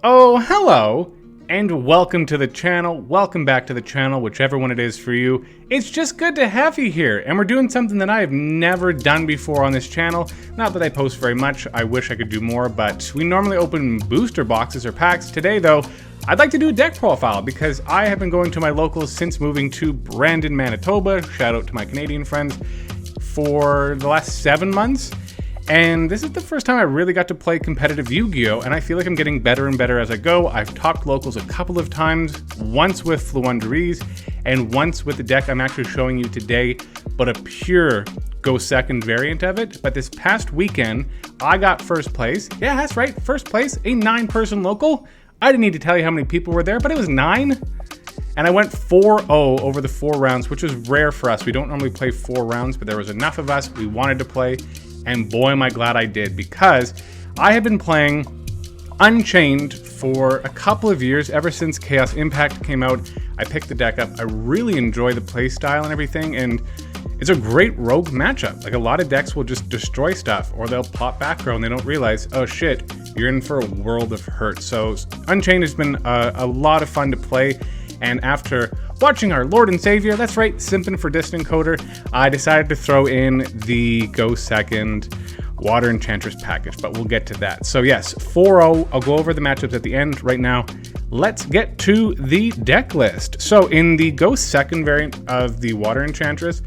Oh, hello, and welcome to the channel. Welcome back to the channel, whichever one it is for you. It's just good to have you here, and we're doing something that I have never done before on this channel. Not that I post very much, I wish I could do more, but we normally open booster boxes or packs. Today, though, I'd like to do a deck profile because I have been going to my locals since moving to Brandon, Manitoba. Shout out to my Canadian friends for the last 7 months. And this is the first time I really got to play competitive Yu-Gi-Oh! And I feel like I'm getting better and better as I go. I've topped locals a couple of times, once with Fluenderies, and once with the deck I'm actually showing you today, but a pure go second variant of it. But this past weekend, I got first place. Yeah, that's right, first place, a 9-person local. I didn't need to tell you how many people were there, but it was 9. And I went 4-0 over the 4 rounds, which was rare for us. We don't normally play 4 rounds, but there was enough of us. We wanted to play. And boy, am I glad I did, because I have been playing Unchained for a couple of years. Ever since Chaos Impact came out, I picked the deck up. I really enjoy the play style and everything, and it's a great rogue matchup. Like, a lot of decks will just destroy stuff, or they'll pop back row and they don't realize, oh shit, you're in for a world of hurt. So Unchained has been a lot of fun to play, and after watching our Lord and Savior, that's right, simping for Distant Coder, I decided to throw in the Go Second Water Enchantress package, but we'll get to that. So yes, 4-0, I'll go over the matchups at the end. Right now, let's get to the deck list. So in the Go Second variant of the Water Enchantress,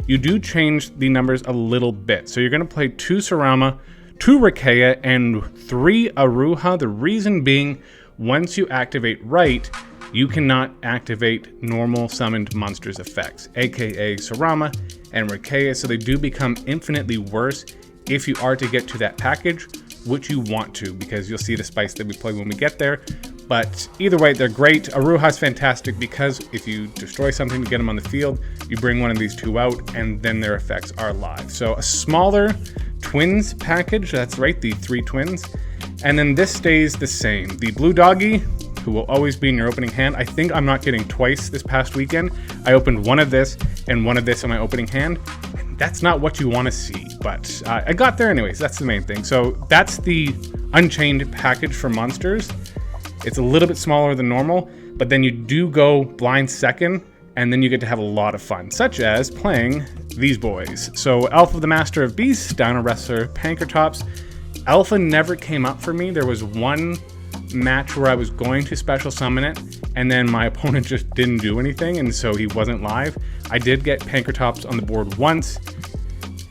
you do change the numbers a little bit. So you're gonna play 2 Sarama, 2 Rikeya, and 3 Aruha. The reason being, once you activate right, you cannot activate normal summoned monsters effects, aka Sarama and Rikeya, so they do become infinitely worse if you are to get to that package, which you want to, because you'll see the spice that we play when we get there. But either way, they're great. Aruha's fantastic because if you destroy something to get them on the field, you bring one of these 2 out, and then their effects are live. So a smaller twins package, that's right, the 3 twins. And then this stays the same. The blue doggy, who will always be in your opening hand. I think I'm not getting twice this past weekend. I opened one of this and one of this in my opening hand. And that's not what you want to see, but I got there anyways. That's the main thing. So that's the Unchained package for monsters. It's a little bit smaller than normal, but then you do go blind second, and then you get to have a lot of fun, such as playing these boys. So Alpha the Master of Beasts, Dino Wrestler, Pankratops. Alpha never came up for me. There was one match where I was going to special summon it, and then my opponent just didn't do anything, and so he wasn't live. I did get Pankratops on the board once,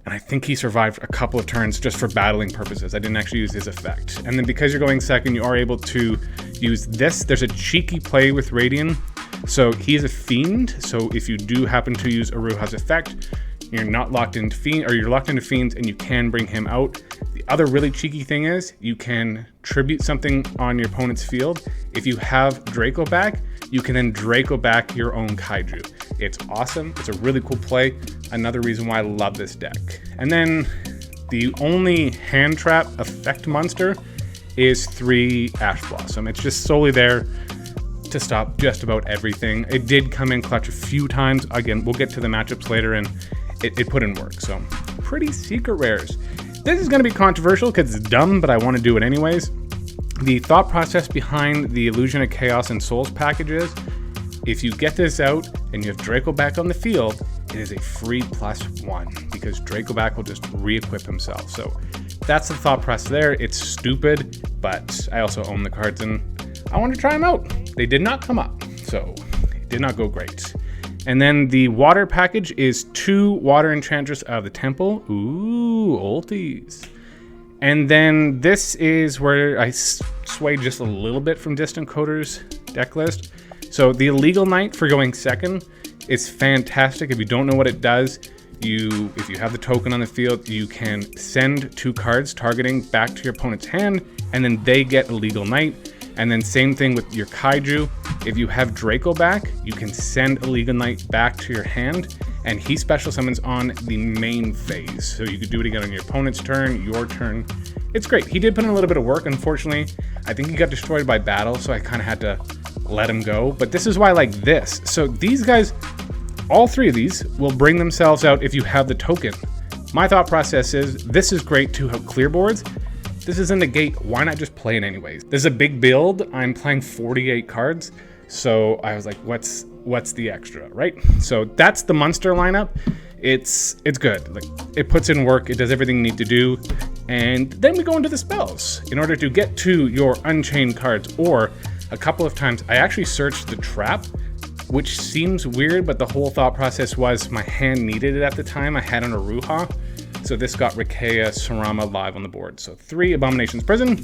and I think he survived a couple of turns just for battling purposes. I didn't actually use his effect. And then because you're going second, you are able to use this. There's a cheeky play with Radian. So he's a fiend, so if you do happen to use Aruha's effect, you're not locked into fiend, or you're locked into fiends, and you can bring him out. The other really cheeky thing is you can tribute something on your opponent's field. If you have Draco back, you can then Draco back your own Kaiju. It's awesome. It's a really cool play. Another reason why I love this deck. And then the only hand trap effect monster is 3 Ash Blossom. It's just solely there to stop just about everything. It did come in clutch a few times. Again, we'll get to the matchups later, and it put in work. So pretty secret rares. This is going to be controversial because it's dumb, but I want to do it anyways. The thought process behind the Illusion of Chaos and Souls packages, if you get this out and you have Draco back on the field, it is a free +1 because Draco back will just re-equip himself. So that's the thought process there. It's stupid, but I also own the cards and I want to try them out. They did not come up, so it did not go great. And then the water package is 2 Water Enchantress of the Temple. Ooh, ulties. And then this is where I sway just a little bit from Distant Coder's deck list. So the Illegal Knight for going second is fantastic. If you don't know what it does, if you have the token on the field, you can send 2 cards targeting back to your opponent's hand, and then they get Illegal Knight. And then same thing with your Kaiju. If you have Draco back, you can send Illegal Knight back to your hand, and he special summons on the main phase. So you could do it again on your opponent's turn, your turn. It's great. He did put in a little bit of work. Unfortunately, I think he got destroyed by battle, so I kind of had to let him go. But this is why I like this. So these guys, all 3 of these, will bring themselves out if you have the token. My thought process is, this is great to have clear boards. this is in the gate, why not just play it anyways? This is a big build. I'm playing 48 cards. So I was like, what's the extra, right? So that's the Munster lineup. It's good. Like, it puts in work, it does everything you need to do. And then we go into the spells. In order to get to your Unchained cards, or a couple of times, I actually searched the trap, which seems weird, but the whole thought process was my hand needed it at the time. I had an Aruha. So this got Rikea Sarama live on the board. So 3 Abomination's Prison.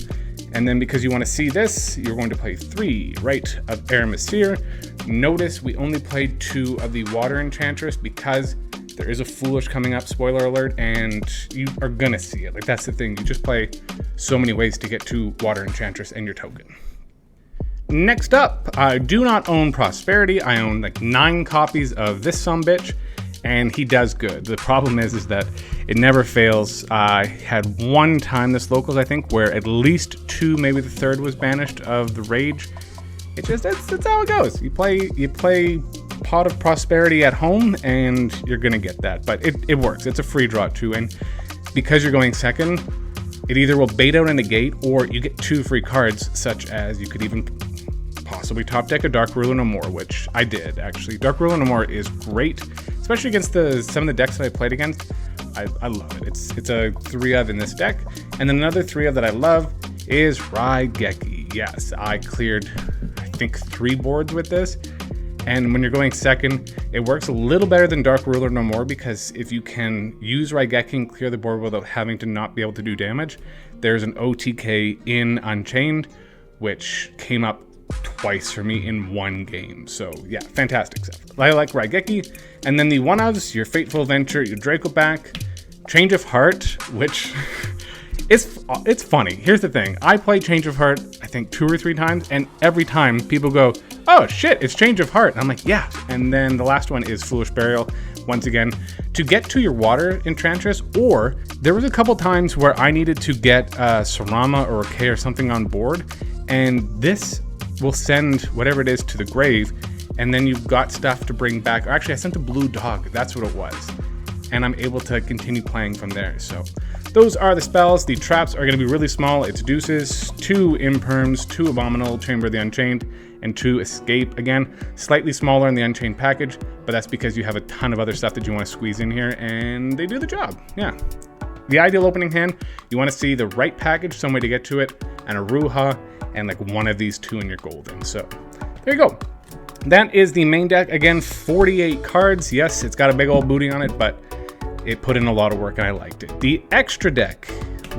And then because you want to see this, you're going to play 3 Rite of Eremysir. Notice we only played 2 of the Water Enchantress because there is a Foolish coming up, spoiler alert, and you are gonna see it. Like, that's the thing, you just play so many ways to get to Water Enchantress and your token. Next up, I do not own Prosperity. I own like 9 copies of this sumbitch, and he does good. The problem is that it never fails. I had one time this locals, I think, where at least 2, maybe the 3rd was banished of the Rage. That's how it goes. You play Pot of Prosperity at home, and you're gonna get that. But it works. It's a free draw too, and because you're going second, it either will bait out in the gate, or you get 2 free cards, such as you could even possibly top deck a Dark Ruler No More, which I did actually. Dark Ruler No More is great, especially against some of the decks that I played against. I love it. It's a 3 of in this deck. And then another 3 of that I love is Raigeki. Yes, I cleared, I think, 3 boards with this. And when you're going second, it works a little better than Dark Ruler No More, because if you can use Raigeki and clear the board without having to not be able to do damage, there's an OTK in Unchained, which came up twice for me in 1 game. So yeah, fantastic stuff. I like Raigeki. And then the one-ofs, your Fateful Venture, your Draco back, Change of Heart, which it's funny. Here's the thing. I play Change of Heart, I think 2 or 3 times, and every time people go, oh shit, it's Change of Heart. And I'm like, yeah. And then the last one is Foolish Burial. Once again, to get to your Water Enchantress, or there was a couple times where I needed to get Sarama or K or something on board, and this will send whatever it is to the grave, and then you've got stuff to bring back. Or actually, I sent a Blue Dog, that's what it was. And I'm able to continue playing from there. So those are the spells. The traps are gonna be really small. It's Deuces, 2 Imperms, 2 Abominable, Chamber of the Unchained, and 2 Escape. Again, slightly smaller in the Unchained package, but that's because you have a ton of other stuff that you wanna squeeze in here, and they do the job, yeah. The ideal opening hand, you wanna see the right package, some way to get to it, and a Ruha, and like one of these 2 in your golden. So there you go. That is the main deck. Again, 48 cards. Yes, it's got a big old booty on it, but it put in a lot of work and I liked it. The extra deck,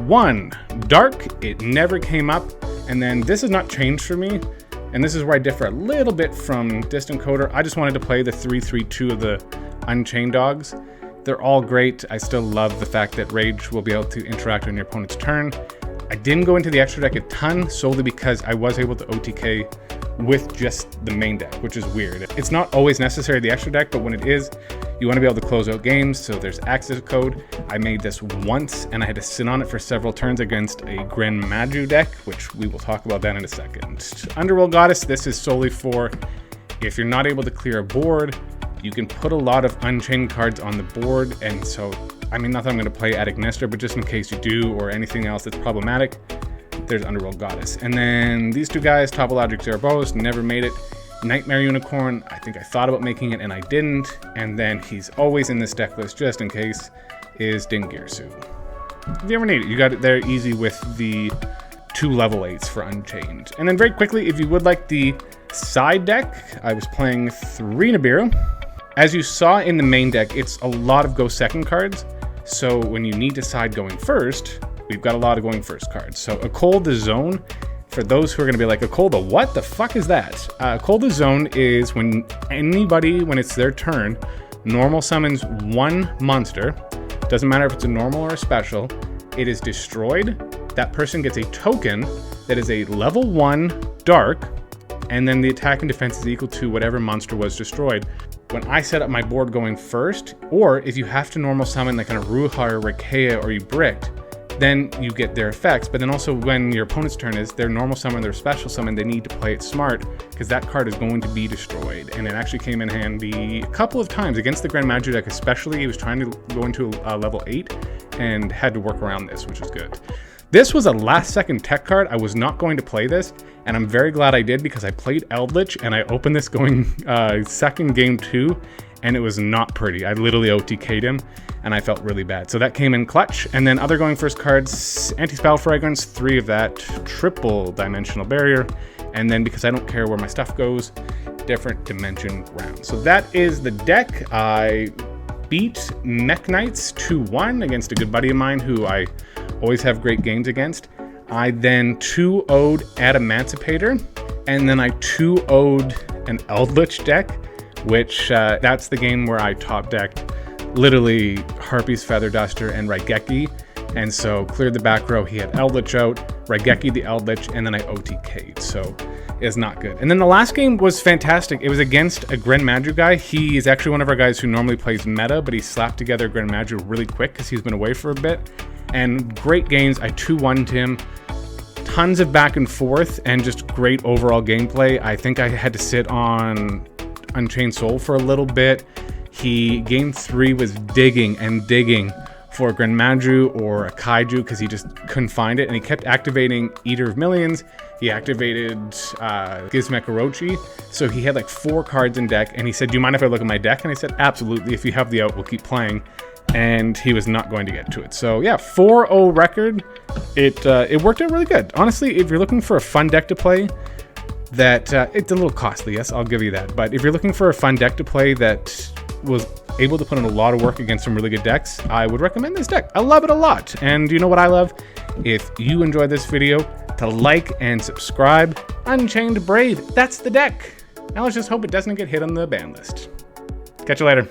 1 Dark, it never came up. And then this has not changed for me. And this is where I differ a little bit from Distant Coder. I just wanted to play the 3/3/2 of the Unchained dogs. They're all great. I still love the fact that Rage will be able to interact on your opponent's turn. I didn't go into the extra deck a ton, solely because I was able to OTK with just the main deck, which is weird. It's not always necessary, the extra deck, but when it is, you want to be able to close out games, so there's access code. I made this once, and I had to sit on it for several turns against a Grand Maju deck, which we will talk about that in a second. Underworld Goddess, this is solely for if you're not able to clear a board, you can put a lot of Unchained cards on the board, and so, I mean, not that I'm going to play Attic Nester, but just in case you do, or anything else that's problematic, there's Underworld Goddess. And then these 2 guys, Topologic Zerabos, never made it. Nightmare Unicorn, I think I thought about making it and I didn't. And then he's always in this deck list just in case, is Dingirsu. If you ever need it, you got it there easy with the 2 level 8s for Unchained. And then very quickly, if you would like the side deck, I was playing 3 Nibiru. As you saw in the main deck, it's a lot of go second cards. So when you need to side going first, we've got a lot of going first cards. So Akol the Zone, for those who are going to be like, Akol the what the fuck is that? Akol the Zone is when anybody, when it's their turn, normal summons 1 monster. Doesn't matter if it's a normal or a special. It is destroyed. That person gets a token that is a level 1 dark, and then the attack and defense is equal to whatever monster was destroyed. When I set up my board going first, or if you have to normal summon like an Aruha or Rikea or you bricked, then you get their effects. But then also when your opponent's turn is their normal summon, their special summon, they need to play it smart because that card is going to be destroyed. And it actually came in handy a couple of times against the Grand Magi deck, especially. He was trying to go into level 8 and had to work around this, which is good. This was a last-second tech card. I was not going to play this, and I'm very glad I did because I played Eldritch, and I opened this going second game 2, and it was not pretty. I literally OTK'd him, and I felt really bad. So that came in clutch. And then other going first cards, Anti-Spell Fragrance, 3 of that, triple Dimensional Barrier, and then because I don't care where my stuff goes, different dimension ground. So that is the deck. I beat Mech Knights 2-1 against a good buddy of mine who I always have great games against. I then 2-0'd Adamantipator, and then I 2-0'd an Eldritch deck, which that's the game where I top decked literally Harpy's Feather Duster and Raigeki, and so cleared the back row. He had Eldritch out, Raigeki the Eldritch, and then I OTK'd, so it's not good. And then the last game was fantastic. It was against a Gren Madru guy. He is actually one of our guys who normally plays meta, but he slapped together Gren Madru really quick because he's been away for a bit. And great games. I 2-1'd him. Tons of back and forth and just great overall gameplay. I think I had to sit on Unchained Soul for a little bit. Game 3 was digging and digging for a Gren Madru or a Kaiju because he just couldn't find it, and he kept activating Eater of Millions. He activated Gizmek Orochi, so he had like 4 cards in deck, and he said, "Do you mind if I look at my deck?" And I said, "Absolutely, if you have the out, we'll keep playing." And he was not going to get to it. So yeah, 4-0 record. It worked out really good. Honestly, if you're looking for a fun deck to play, that it's a little costly, yes, I'll give you that. But if you're looking for a fun deck to play that was able to put in a lot of work against some really good decks, I would recommend this deck. I love it a lot. And you know what I love? If you enjoyed this video, to like and subscribe. Unchained Brave, that's the deck. Now let's just hope it doesn't get hit on the ban list. Catch you later.